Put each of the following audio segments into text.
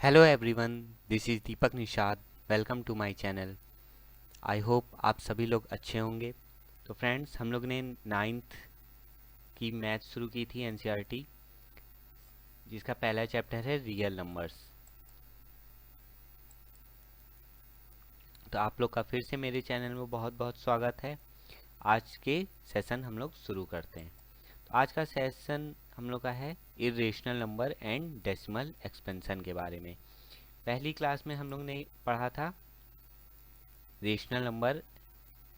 Hello everyone, this is Deepak Nishad. Welcome to my channel. I hope आप सभी लोग अच्छे होंगे। तो फ्रेंड्स, हम लोग ने नाइन्थ की मैथ शुरू की थी एनसीईआरटी, जिसका पहला चैप्टर है रियल नंबर्स। तो आप लोग का फिर से मेरे चैनल में बहुत बहुत स्वागत है। आज के सेशन हम लोग शुरू करते हैं। तो आज का सेशन हम लोग का है irrational number and decimal expansion के बारे में। पहली क्लास में हम लोग ने पढ़ा था रेशनल नंबर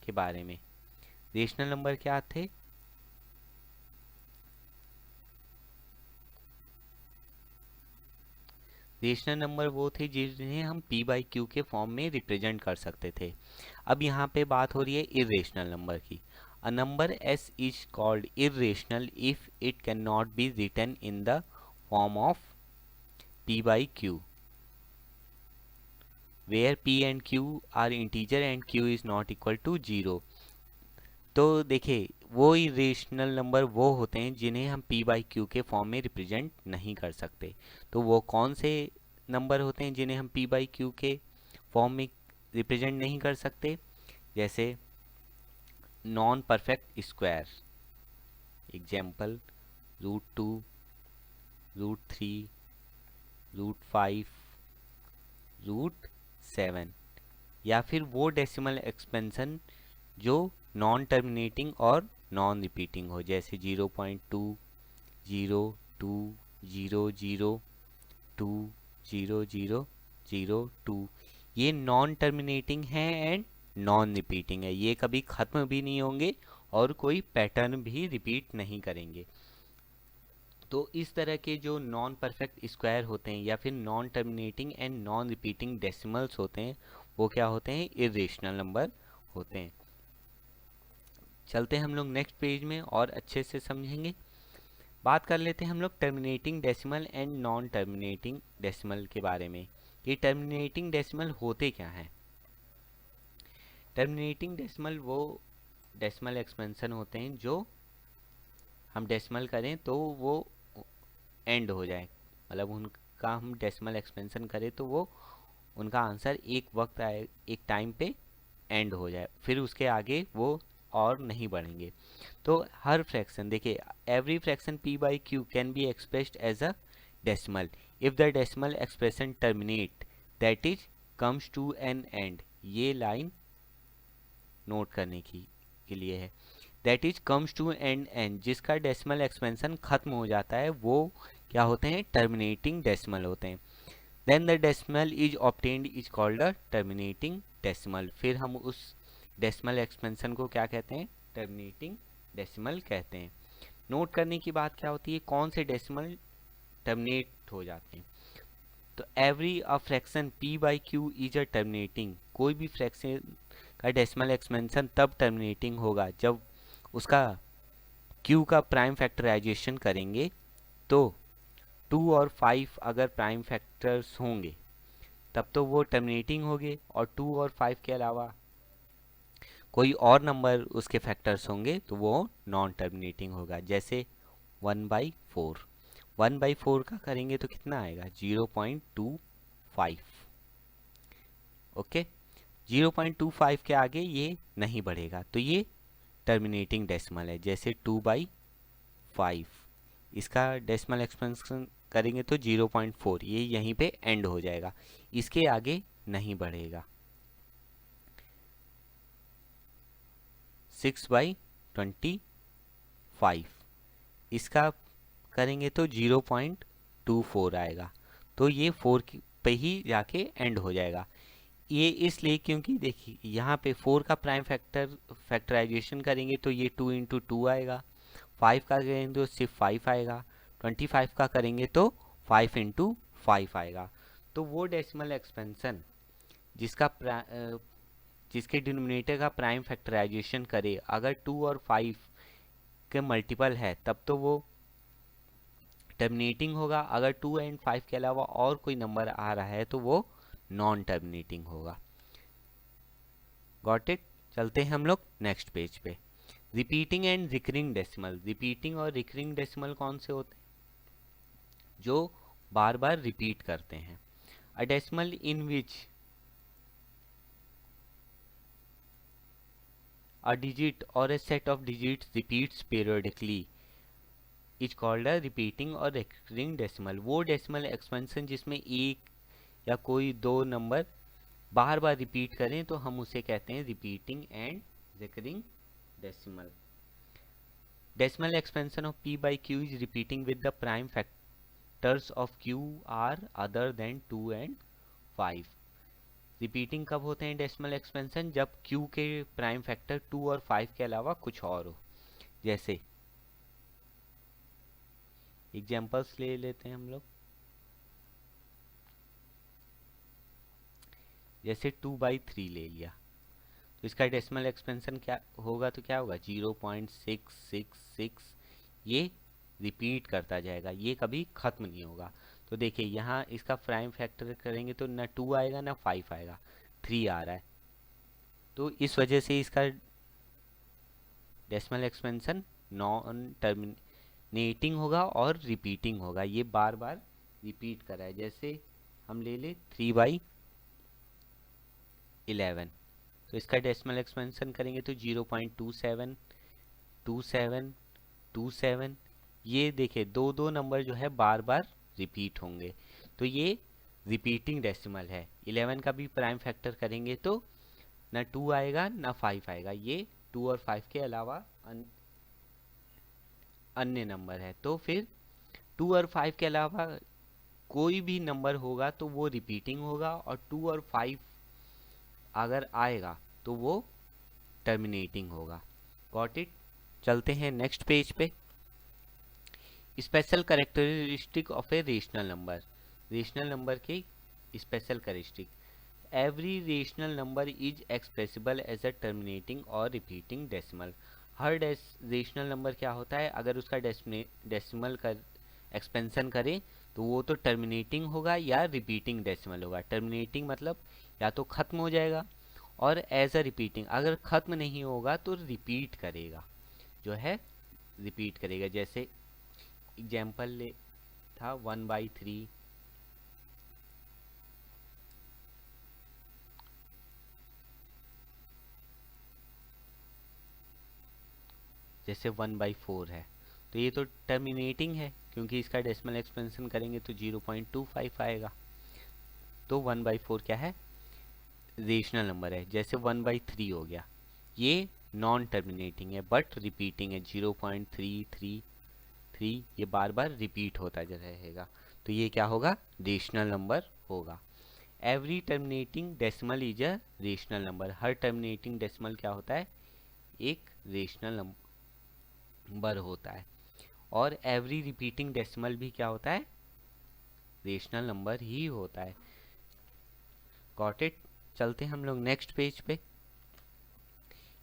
के बारे में। रेशनल नंबर क्या थे? रेशनल नंबर वो थे जिन्हें हम p बाई क्यू के फॉर्म में रिप्रेजेंट कर सकते थे। अब यहाँ पे बात हो रही है इर्रेशनल नंबर की। A number s is called irrational if it can not be written in the form of p by q, where p and q are integer and q is not equal to 0। तो देखिए, वो irrational number वो होते हैं जिन्हें हम p by Q के form में रिप्रेजेंट नहीं कर सकते। तो वो कौन से नंबर होते हैं जिन्हें हम p बाई क्यू के फॉर्म में रिप्रेजेंट नहीं कर सकते? जैसे नॉन परफेक्ट स्क्वायर, एग्जाम्पल √2, √3, √5, √7। या फिर वो डेसिमल एक्सपेंशन जो नॉन टर्मिनेटिंग और नॉन रिपीटिंग हो, जैसे 0.2, 0, 2, 0, 0, 2, 0, 0, 0, 2। ये नॉन टर्मिनेटिंग है एंड नॉन रिपीटिंग है। ये कभी ख़त्म भी नहीं होंगे और कोई पैटर्न भी रिपीट नहीं करेंगे। तो इस तरह के जो नॉन परफेक्ट स्क्वायर होते हैं या फिर non terminating and non repeating decimals होते हैं, वो क्या होते हैं? इर्रेशनल नंबर होते हैं। चलते हैं हम लोग नेक्स्ट पेज में और अच्छे से समझेंगे। बात कर लेते हैं हम लोग terminating decimal and non terminating decimal के बारे में। ये टर्मिनेटिंग डेसिमल होते क्या हैं? टर्मिनेटिंग डेसिमल वो डेसिमल एक्सपेंशन होते हैं जो हम डेसिमल करें तो वो एंड हो जाए, मतलब उनका हम डेसिमल एक्सपेंशन करें तो वो उनका आंसर एक वक्त आए, एक टाइम पे एंड हो जाए, फिर उसके आगे वो और नहीं बढ़ेंगे। तो हर फ्रैक्शन देखिए, every fraction p by q can be expressed as a decimal if the decimal expression terminate that is comes to an end. ये लाइन नोट करने की के लिए है। That is comes to an end, जिसका decimal expansion खत्म हो जाता है, वो क्या होते हैं? टर्मिनेटिंग डेसिमल होते हैं। Then the decimal is obtained is called a terminating decimal. फिर हम उस डेसिमल एक्सपेंशन को क्या कहते हैं? टर्मिनेटिंग डेसिमल कहते हैं। नोट करने की बात क्या होती है, कौन से डेसिमल टर्मिनेट हो जाते हैं? तो every a fraction p by Q is a terminating. कोई भी फ्रैक्शन का डेसिमल एक्सपेंशन तब टर्मिनेटिंग होगा जब उसका q का प्राइम फैक्टराइजेशन करेंगे। तो 2 और 5 अगर प्राइम फैक्टर्स होंगे तब तो वो टर्मिनेटिंग होंगे, और 2 और 5 के अलावा कोई और नंबर उसके फैक्टर्स होंगे तो वो नॉन टर्मिनेटिंग होगा। जैसे 1/4, 1/4 का करेंगे तो कितना आएगा? 0.25। ओके, 0.25 के आगे ये नहीं बढ़ेगा, तो ये टर्मिनेटिंग डेसिमल है। जैसे 2/5, इसका डेसिमल एक्सपेंशन करेंगे तो 0.4, ये यहीं पे एंड हो जाएगा, इसके आगे नहीं बढ़ेगा। 6/25, इसका करेंगे तो 0.24 आएगा, तो ये 4 पे ही जाके एंड हो जाएगा। ये इसलिए क्योंकि देखिए यहाँ पे 4 का प्राइम फैक्टराइजेशन करेंगे तो ये 2 इंटू 2 आएगा, 5 का करेंगे तो सिर्फ 5 आएगा, 25 का करेंगे तो 5 इंटू 5 आएगा। तो वो डेसिमल एक्सपेंशन जिसका जिसके डिनोमिनेटर का प्राइम फैक्टराइजेशन करे, अगर 2 और 5 के मल्टीपल है तब तो वो टर्मिनेटिंग होगा। अगर 2 एंड 5 के अलावा और कोई नंबर आ रहा है तो वो नॉन टर्मिनेटिंग होगा। Got it? चलते हैं हम लोग नेक्स्ट पेज पे। Repeating and recurring decimal. Repeating और रिकरिंग डेसिमल कौन से होते हैं? जो बार बार रिपीट करते हैं। A decimal in which a digit or a set of digits repeats periodically is called a repeating or recurring decimal. वो डेसिमल एक्सपेंशन जिसमें एक या कोई दो नंबर बार बार रिपीट करें तो हम उसे कहते हैं repeating and recurring decimal. Decimal expansion of p by q is repeating with the prime factors of q are other than 2 and 5. Repeating कब होते हैं डेसिमल एक्सपेंशन? जब q के प्राइम फैक्टर 2 और 5 के अलावा कुछ और हो. जैसे एग्जांपल्स ले लेते हैं हम लोग. जैसे 2/3 ले लिया तो इसका डेसिमल एक्सपेंशन क्या होगा? तो क्या होगा? 0.666. ये रिपीट करता जाएगा, ये कभी ख़त्म नहीं होगा. तो देखिए यहाँ इसका प्राइम फैक्टर करेंगे तो ना 2 आएगा ना 5 आएगा, 3 आ रहा है. तो इस वजह से इसका डेसिमल एक्सपेंशन नॉन टर्मिनेटिंग होगा और रिपीटिंग होगा. ये बार बार रिपीट कर रहा है. जैसे हम ले ले 3/11 तो इसका डेसिमल एक्सपेंशन करेंगे तो 0.272727. ये देखिए दो दो नंबर जो है बार बार रिपीट होंगे, तो ये रिपीटिंग डेसिमल है. 11 का भी प्राइम फैक्टर करेंगे तो ना 2 आएगा ना 5 आएगा, ये 2 और 5 के अलावा अन्य नंबर है. तो फिर 2 और 5 के अलावा कोई भी नंबर होगा तो वो रिपीटिंग होगा, और 2 और 5 अगर आएगा तो वो टर्मिनेटिंग होगा. Got it. चलते हैं नेक्स्ट पेज पे. Special characteristic of a rational number. Rational number के special characteristic. Every rational number is expressible as a terminating और रिपीटिंग डेसिमल. हर रेशनल नंबर क्या होता है? अगर उसका डेसिमल का एक्सपेंशन करें तो वो तो टर्मिनेटिंग होगा या रिपीटिंग डेसिमल होगा. टर्मिनेटिंग मतलब या तो ख़त्म हो जाएगा, और एज अ रिपीटिंग अगर ख़त्म नहीं होगा तो रिपीट करेगा, जो है रिपीट करेगा. जैसे एग्जाम्पल ले था 1/3. जैसे 1/4 है तो ये तो टर्मिनेटिंग है, क्योंकि इसका डेसिमल एक्सपेंशन करेंगे तो 0.25 आएगा. तो 1/4 क्या है? रेशनल नंबर है. जैसे 1/3 हो गया, ये नॉन टर्मिनेटिंग है बट रिपीटिंग है. 0.333 ये बार बार रिपीट होता रहेगा, तो ये क्या होगा? रेशनल नंबर होगा. Every terminating decimal is a rational number. Her terminating decimal क्या होता है? एक रेशनल नंबर होता है. और एवरी रिपीटिंग डेसिमल भी क्या होता है? रेशनल नंबर ही होता है. Got it. चलते हैं हम लोग नेक्स्ट पेज पे.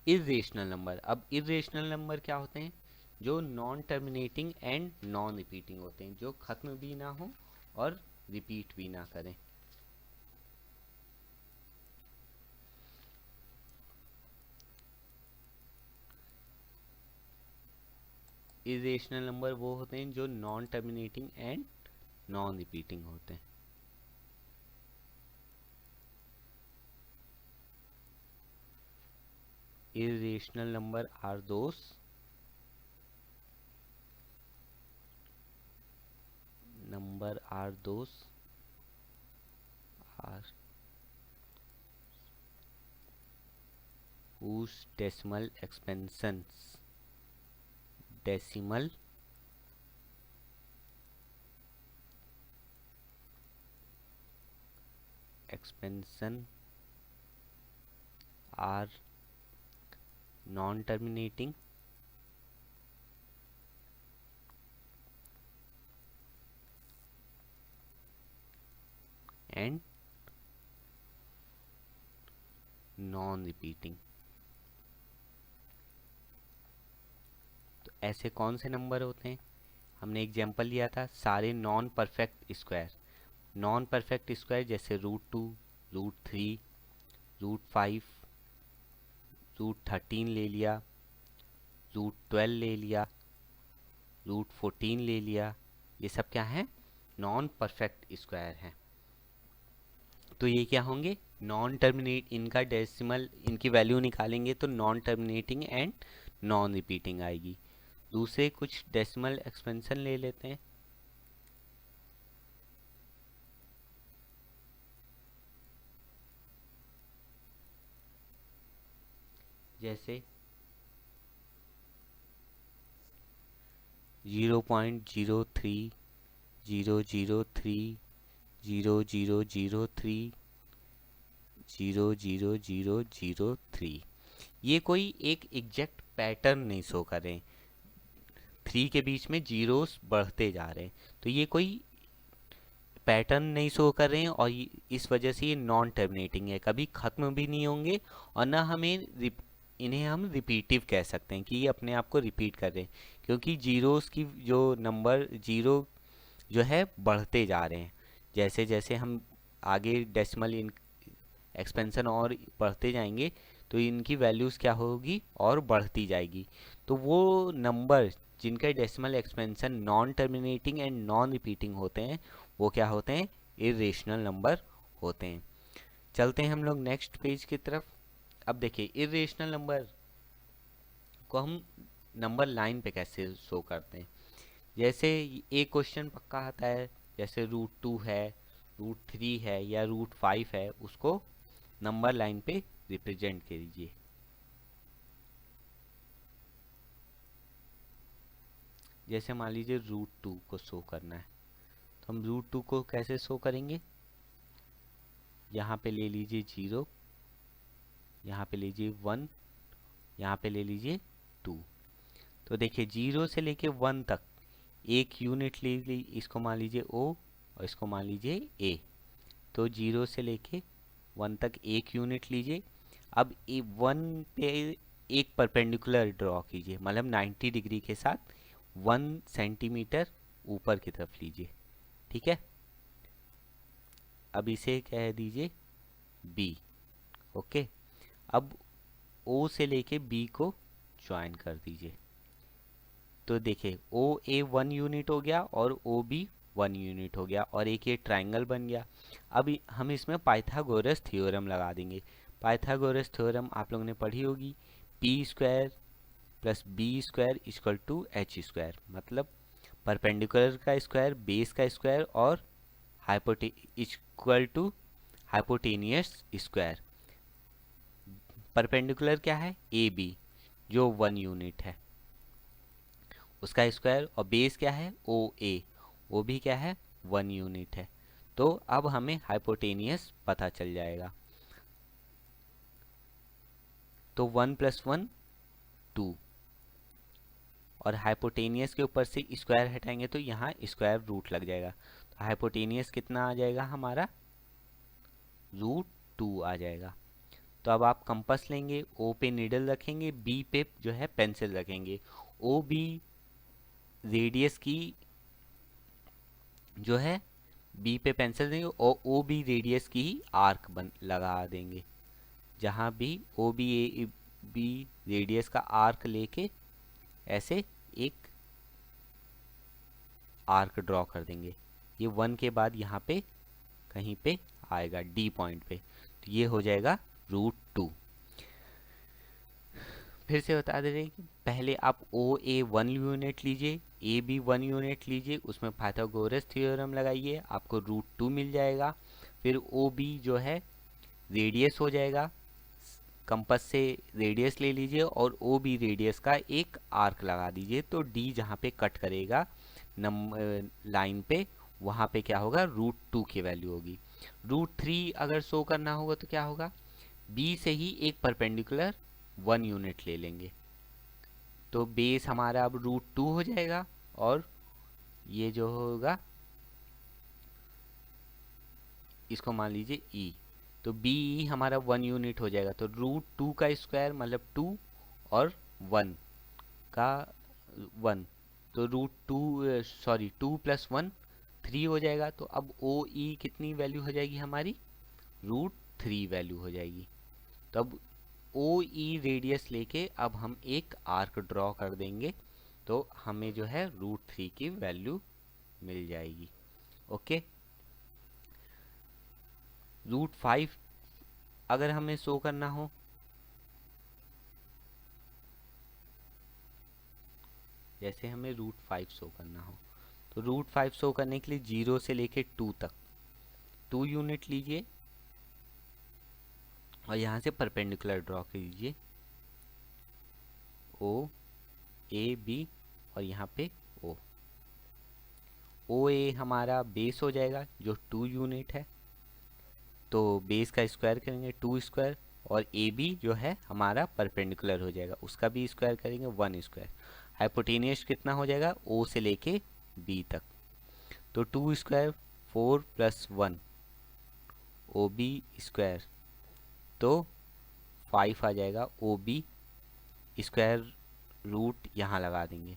Irrational number. अब इर्रेशनल नंबर क्या होते हैं? जो non terminating and non repeating होते हैं, जो खत्म भी ना हो और रिपीट भी ना करें. इर्रेशनल नंबर वो होते हैं जो non terminating and non repeating होते हैं. irrational number are those are whose decimal expansion are non-terminating and non-repeating. तो ऐसे कौन से नंबर होते हैं? हमने एग्जाम्पल लिया था सारे non perfect square. Non perfect square जैसे √2, √3, √5, √13 ले लिया, √12 ले लिया, √14 ले लिया. ये सब क्या है? नॉन परफेक्ट स्क्वायर हैं. तो ये क्या होंगे, नॉन टर्मिनेट, इनका डेसिमल, इनकी वैल्यू निकालेंगे तो non terminating and non repeating आएगी। दूसरे कुछ डेसिमल एक्सपेंशन ले लेते हैं। जैसे 0.03 ये कोई एक एग्जैक्ट पैटर्न नहीं शो कर रहे हैं। 3 के बीच में जीरोस बढ़ते जा रहे हैं, तो ये कोई पैटर्न नहीं शो कर रहे हैं, और इस वजह से ये नॉन टर्मिनेटिंग है, कभी ख़त्म भी नहीं होंगे, और ना हमें इन्हें हम रिपीटिव कह सकते हैं कि ये अपने आप को रिपीट कर रहे हैं, क्योंकि जीरोस की जो नंबर जीरो जो है बढ़ते जा रहे हैं। जैसे जैसे हम आगे डेसिमल एक्सपेंशन और बढ़ते जाएंगे तो इनकी वैल्यूज़ क्या होगी, और बढ़ती जाएगी। तो वो नंबर जिनका decimal expansion non terminating and non repeating होते हैं, वो क्या होते हैं, इरेशनल नंबर होते हैं। चलते हैं हम लोग नेक्स्ट पेज की तरफ। अब देखिए इरेशनल नंबर को हम नंबर लाइन पे कैसे शो करते हैं। जैसे एक क्वेश्चन पक्का आता है, जैसे √2 है, √3 है या √5 है, उसको नंबर लाइन पे रिप्रेजेंट कीजिए। जैसे मान लीजिए √2 को शो करना है, तो हम √2 को कैसे शो करेंगे, यहाँ पे ले लीजिए 0, यहाँ पे लीजिए 1, यहाँ पे ले लीजिए 2। तो देखिए 0 से लेके 1 तक एक यूनिट ले ली, इसको मान लीजिए O और इसको मान लीजिए A। तो 0 से लेके 1 तक एक यूनिट लीजिए। अब 1 पे एक परपेंडिकुलर ड्रॉ कीजिए, मतलब 90 डिग्री के साथ 1 सेंटीमीटर ऊपर की तरफ लीजिए, ठीक है। अब इसे कह दीजिए B, ओके। अब O से लेके B को ज्वाइन कर दीजिए। तो देखिए OA 1 यूनिट हो गया और OB 1 यूनिट हो गया, और एक ये ट्रायंगल बन गया। अब हम इसमें पाइथागोरस थ्योरम लगा देंगे। पाइथागोरस थ्योरम आप लोगों ने पढ़ी होगी, p² + b² = h², मतलब परपेंडिकुलर का स्क्वायर, बेस का स्क्वायर और equal to hypotenuse square. Perpendicular क्या है, AB जो 1 यूनिट है उसका स्क्वायर, और बेस क्या है OA, वो भी क्या है 1 यूनिट है। तो अब हमें हाइपोटेनियस पता चल जाएगा। तो 1 + 1 2, और हाइपोटेनियस के ऊपर से स्क्वायर हटाएंगे तो यहाँ स्क्वायर रूट लग जाएगा। तो हाइपोटेनियस कितना आ जाएगा हमारा, √2 आ जाएगा। तो अब आप कंपास लेंगे, O पे निडल रखेंगे, B पे जो है पेंसिल रखेंगे। OB रेडियस की जो है B पे पेंसिल देंगे, और OB रेडियस की ही आर्क लगा देंगे। जहाँ भी OB रेडियस का आर्क लेके ऐसे एक आर्क ड्रॉ कर देंगे। ये 1 के बाद यहाँ पे कहीं पे आएगा D पॉइंट पे, तो ये हो जाएगा √2। फिर से बता दे रहे हैं कि पहले आप OA 1 यूनिट लीजिए, AB 1 यूनिट लीजिए, उसमें पाइथागोरस थ्योरम लगाइए, आपको √2 मिल जाएगा। फिर OB जो है रेडियस हो जाएगा, कंपास से रेडियस ले लीजिए और OB रेडियस का एक आर्क लगा दीजिए। तो D जहाँ पे कट करेगा लाइन पे, वहाँ पे क्या होगा, √2 की वैल्यू होगी। √3 अगर शो करना होगा तो क्या होगा, B से ही एक परपेंडिकुलर 1 यूनिट ले लेंगे। तो बेस हमारा अब √2 हो जाएगा, और ये जो होगा इसको मान लीजिए E। तो BE हमारा 1 यूनिट हो जाएगा। तो √2 का स्क्वायर मतलब 2 और 1 का 1, तो √2 + 1 3 हो जाएगा। तो अब OE कितनी वैल्यू हो जाएगी हमारी, √3 वैल्यू हो जाएगी। तो अब OE रेडियस लेके अब हम एक आर्क ड्रॉ कर देंगे, तो हमें जो है √3 की वैल्यू मिल जाएगी, ओके। √5 अगर हमें शो करना हो, जैसे हमें √5 शो करना हो, तो √5 शो करने के लिए 0 से लेके 2 तक 2 यूनिट लीजिए और यहाँ से परपेंडिकुलर ड्रॉ कीजिए, ओ ए बी और यहाँ पे ओ ए हमारा बेस हो जाएगा जो 2 यूनिट है, तो बेस का स्क्वायर करेंगे 2 स्क्वायर, और ए बी जो है हमारा परपेंडिकुलर हो जाएगा, उसका भी स्क्वायर करेंगे 1 स्क्वायर। हाइपोटेनियस कितना हो जाएगा ओ से लेके बी तक, तो 2 स्क्वायर 4 + 1 ओ बी स्क्वायर, तो 5 आ जाएगा। ओ बी स्क्वायर रूट यहाँ लगा देंगे,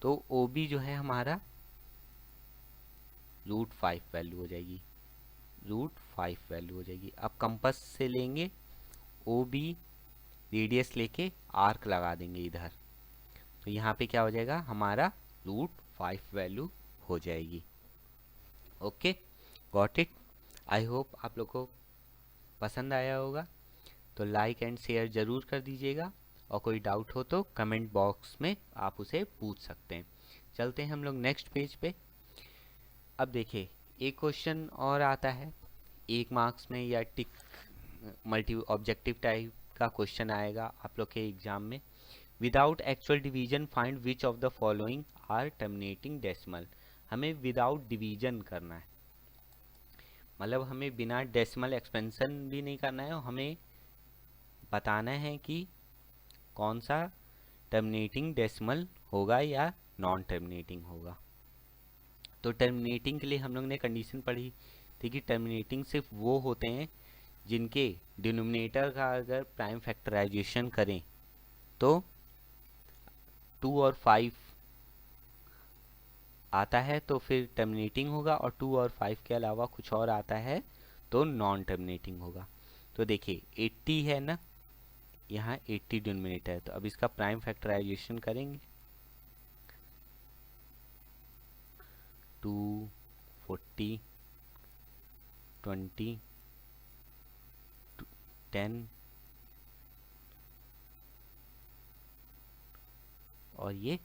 तो ओ बी जो है हमारा √5 वैल्यू हो जाएगी, √5 वैल्यू हो जाएगी। अब कंपास से लेंगे ओ बी, रेडियस लेके आर्क लगा देंगे इधर, तो यहाँ पे क्या हो जाएगा हमारा √5 वैल्यू हो जाएगी। Okay, got it. I hope आप लोग को पसंद आया होगा, तो लाइक एंड शेयर ज़रूर कर दीजिएगा, और कोई डाउट हो तो कमेंट बॉक्स में आप उसे पूछ सकते हैं। चलते हैं हम लोग नेक्स्ट पेज पे। अब देखिए एक क्वेश्चन और आता है 1 मार्क्स में, या टिक मल्टी ऑब्जेक्टिव टाइप का क्वेश्चन आएगा आप लोग के एग्जाम में। Without actual division find which of the following are terminating decimal. हमें विदाउट डिवीजन करना है, मतलब हमें बिना डेसिमल एक्सपेंशन भी नहीं करना है, और हमें बताना है कि कौन सा टर्मिनेटिंग डेसिमल होगा या नॉन टर्मिनेटिंग होगा। तो टर्मिनेटिंग के लिए हम लोग ने कंडीशन पढ़ी थी कि टर्मिनेटिंग सिर्फ वो होते हैं जिनके डिनोमिनेटर का अगर प्राइम फैक्टराइजेशन करें तो 2 और 5 आता है तो फिर टर्मिनेटिंग होगा, और 2 और 5 के अलावा कुछ और आता है तो नॉन टर्मिनेटिंग होगा। तो देखिए 80 है ना, यहाँ 80 डिनोमिनेटर है, तो अब इसका प्राइम फैक्टराइजेशन करेंगे, 2 40 20 10 और ये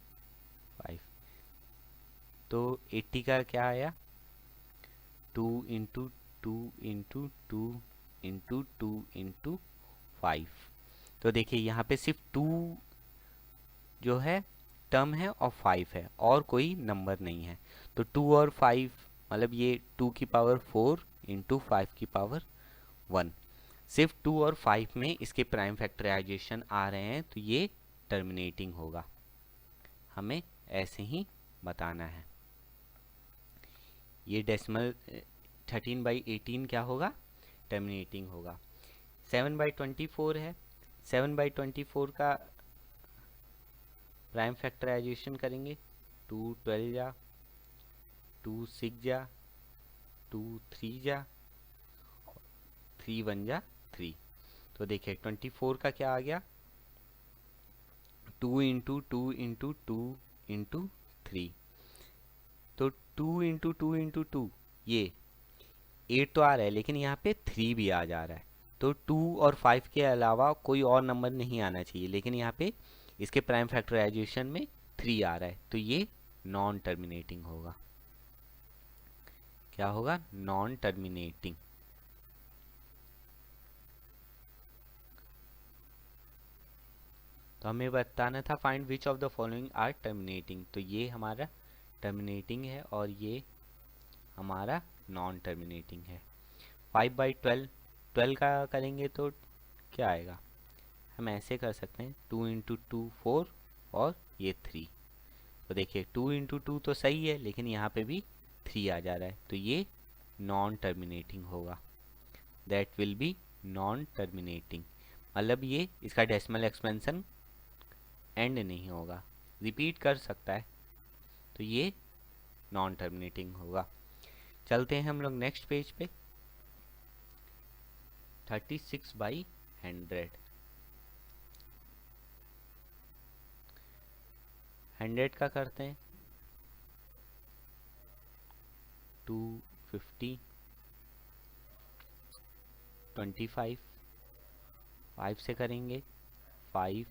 5, तो 80 का क्या आया 2 × 2 × 2 × 2 × 5। तो देखिए यहाँ पे सिर्फ 2 जो है टर्म है और 5 है, और कोई नंबर नहीं है, तो 2 और 5 मतलब ये 2 की पावर 4 × 5 की पावर 1, सिर्फ 2 और 5 में इसके प्राइम फैक्टराइजेशन आ रहे हैं, तो ये टर्मिनेटिंग होगा। हमें ऐसे ही बताना है। ये डेसिमल 13/18 क्या होगा टर्मिनेटिंग होगा। 7/24 है, 7/24 का प्राइम फैक्टराइजेशन करेंगे, 2 12 जा, 2 6 जा, 2 3 जा, 3 1 जा 3। तो देखिए 24 का क्या आ गया 2 × 2 × 2 × 3, तो 2 × 2 × 2 ये 8 तो आ रहा है, लेकिन यहाँ पे 3 भी आ जा रहा है, तो 2 और 5 के अलावा कोई और नंबर नहीं आना चाहिए, लेकिन यहाँ पे इसके प्राइम फैक्टराइजेशन में 3 आ रहा है, तो ये नॉन टर्मिनेटिंग होगा। क्या होगा नॉन टर्मिनेटिंग। तो हमें बताना था find which of the following are terminating, तो ये हमारा टर्मिनेटिंग है और ये हमारा नॉन टर्मिनेटिंग है। 5/12 12 का करेंगे तो क्या आएगा, हम ऐसे कर सकते हैं 2 × 2 4 और ये 3। तो देखिए 2 × 2 तो सही है, लेकिन यहाँ पे भी 3 आ जा रहा है, तो ये नॉन टर्मिनेटिंग होगा। That will be non terminating, मतलब ये इसका डेसिमल एक्सपेंशन एंड नहीं होगा, रिपीट कर सकता है, तो ये नॉन टर्मिनेटिंग होगा। चलते हैं हम लोग नेक्स्ट पेज पे। 36/100, 100 का करते हैं 250 25, 5 से करेंगे 5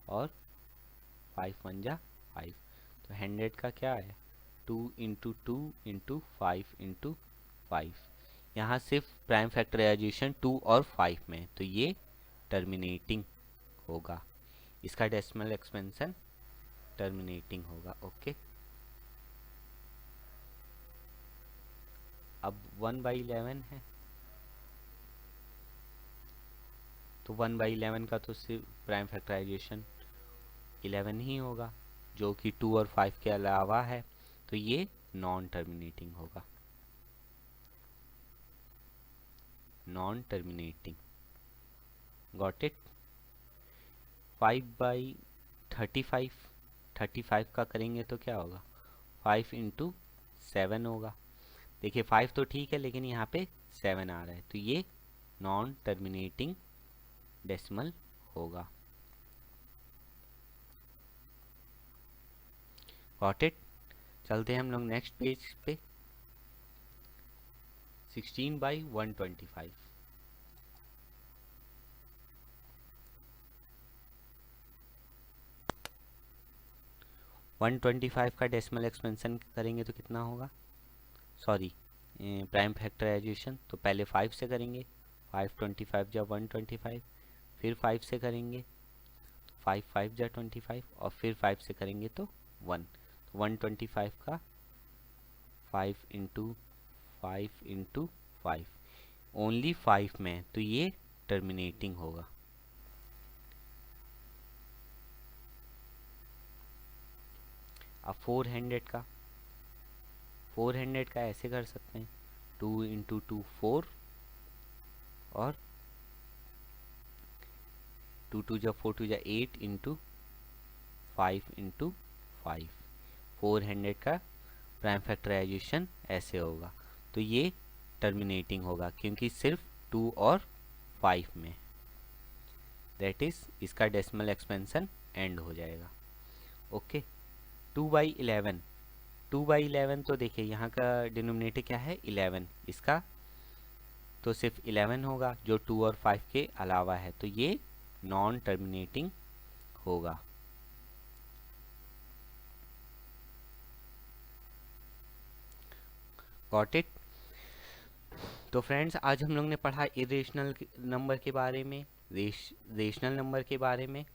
और 5 1 जा 5, तो 100 का क्या है 2 इंटू 2 इंटू 5 इंटू 5। यहाँ सिर्फ प्राइम फैक्टराइजेशन 2 और 5 में, तो ये टर्मिनेटिंग होगा, इसका डेसिमल एक्सपेंशन टर्मिनेटिंग होगा। ओके, अब 1/11 है, तो 1/11 का तो सिर्फ प्राइम फैक्टराइजेशन 11 ही होगा, जो कि 2 और 5 के अलावा है, तो ये नॉन टर्मिनेटिंग होगा, नॉन टर्मिनेटिंग। Got it. 5/35, 35 का करेंगे तो क्या होगा 5 इंटू 7 होगा। देखिए 5 तो ठीक है, लेकिन यहाँ पे 7 आ रहा है, तो ये नॉन टर्मिनेटिंग डेसिमल होगा। Got it. चलते हैं हम लोग नेक्स्ट पेज पे। 16/125, 125 का डेसिमल एक्सपेंशन करेंगे तो कितना होगा, सॉरी प्राइम फैक्टराइजेशन, तो पहले 5 से करेंगे, 5 जा 125, फिर 5 से करेंगे 5 जा 25, और फिर 5 से करेंगे तो 1, तो 125 का 5 इंटू 5 इंटू 5, ओनली 5 में, तो ये टर्मिनेटिंग होगा। अब 400 का ऐसे कर सकते हैं, 2 इंटू 2 4, और 2 2 जा 4 2 जा 8 इंटू 5 इंटू 5, 400 का प्राइम फैक्टराइजेशन ऐसे होगा, तो ये टर्मिनेटिंग होगा क्योंकि सिर्फ 2 और 5 में, दैट इज इसका डेसिमल एक्सपेंशन एंड हो जाएगा। ओके, 2/11, 2/11 तो देखिए यहाँ का डिनोमिनेटर क्या है 11, इसका तो सिर्फ 11 होगा जो 2 और 5 के अलावा है, तो ये नॉन टर्मिनेटिंग होगा। Got it. तो फ्रेंड्स, आज हम लोग ने पढ़ा इरेशनल नंबर के बारे में, रेशनल नंबर के बारे में,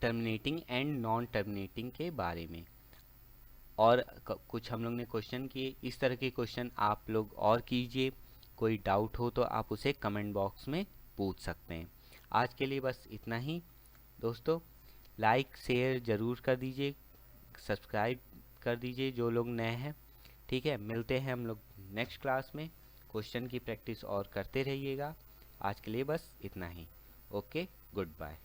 टर्मिनेटिंग एंड नॉन टर्मिनेटिंग के बारे में, और कुछ हम लोग ने क्वेश्चन किए। इस तरह के क्वेश्चन आप लोग और कीजिए, कोई डाउट हो तो आप उसे कमेंट बॉक्स में पूछ सकते हैं। आज के लिए बस इतना ही दोस्तों, लाइक शेयर ज़रूर कर दीजिए, सब्सक्राइब कर दीजिए जो लोग नए हैं। ठीक है, मिलते हैं हम लोग नेक्स्ट क्लास में, क्वेश्चन की प्रैक्टिस और करते रहिएगा। आज के लिए बस इतना ही। Okay, good bye.